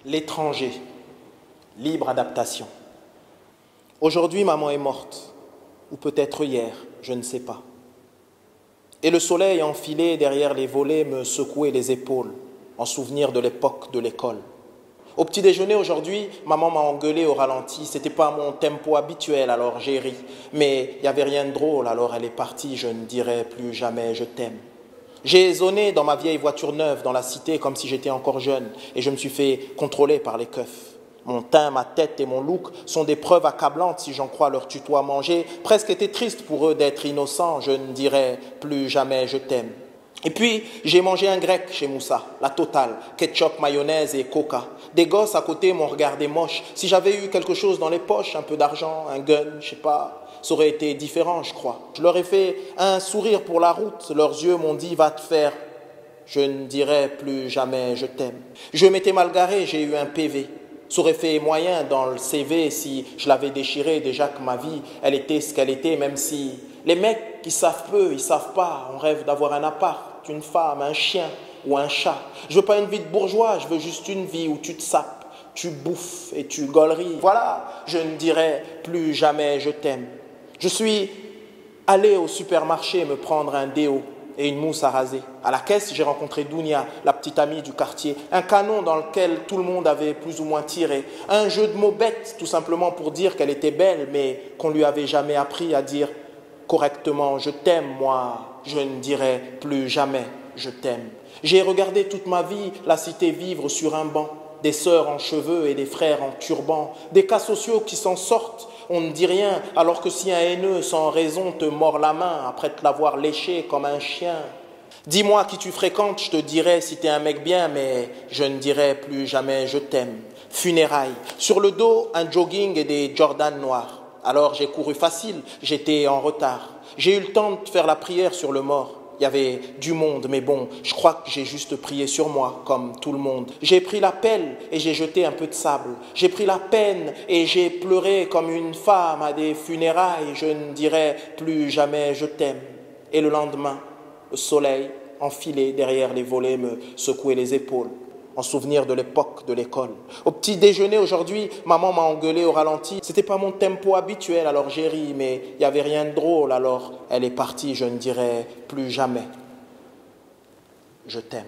L'étranger, libre adaptation. Aujourd'hui, maman est morte, ou peut-être hier, je ne sais pas. Et le soleil enfilé derrière les volets me secouait les épaules, en souvenir de l'époque de l'école. Au petit déjeuner aujourd'hui, maman m'a engueulé au ralenti. C'était pas mon tempo habituel, alors j'ai ri. Mais il n'y avait rien de drôle, alors elle est partie, je ne dirai plus jamais je t'aime. J'ai zoné dans ma vieille voiture neuve dans la cité comme si j'étais encore jeune et je me suis fait contrôler par les keufs. Mon teint, ma tête et mon look sont des preuves accablantes si j'en crois leur tutoiement. J'ai presque été triste pour eux d'être innocents, je ne dirai plus jamais je t'aime. Et puis, j'ai mangé un grec chez Moussa, la totale, ketchup, mayonnaise et coca. Des gosses à côté m'ont regardé moche. Si j'avais eu quelque chose dans les poches, un peu d'argent, un gun, je sais pas, ça aurait été différent, je crois. Je leur ai fait un sourire pour la route. Leurs yeux m'ont dit, va te faire. Je ne dirai plus jamais je t'aime. Je m'étais mal garé, j'ai eu un PV. Ça aurait fait moyen dans le CV si je l'avais déchiré déjà que ma vie, elle était ce qu'elle était, même si les mecs qui savent peu, ils savent pas. On rêve d'avoir un appart, une femme, un chien ou un chat. Je veux pas une vie de bourgeois, je veux juste une vie où tu te sapes, tu bouffes et tu gauleries. Voilà, je ne dirai plus jamais je t'aime. Je suis allé au supermarché me prendre un déo et une mousse à raser. À la caisse, j'ai rencontré Dounia, la petite amie du quartier. Un canon dans lequel tout le monde avait plus ou moins tiré. Un jeu de mots bête, tout simplement pour dire qu'elle était belle, mais qu'on lui avait jamais appris à dire correctement « je t'aime, moi, je ne dirai plus jamais je t'aime ». J'ai regardé toute ma vie la cité vivre sur un banc. Des sœurs en cheveux et des frères en turban. Des cas sociaux qui s'en sortent. On ne dit rien, alors que si un haineux sans raison te mord la main après te l'avoir léché comme un chien. Dis-moi qui tu fréquentes, je te dirai si t'es un mec bien, mais je ne dirai plus jamais je t'aime. Funérailles. Sur le dos, un jogging et des Jordan noirs. Alors j'ai couru facile, j'étais en retard. J'ai eu le temps de faire la prière sur le mort. Il y avait du monde, mais bon, je crois que j'ai juste prié sur moi, comme tout le monde. J'ai pris la pelle et j'ai jeté un peu de sable. J'ai pris la peine et j'ai pleuré comme une femme à des funérailles. Je ne dirai plus jamais je t'aime. Et le lendemain, le soleil, enfilé derrière les volets, me secouait les épaules, en souvenir de l'époque de l'école. Au petit déjeuner aujourd'hui, maman m'a engueulé au ralenti. C'était pas mon tempo habituel, alors j'ai ri, mais il n'y avait rien de drôle, alors elle est partie, je ne dirai plus jamais je t'aime.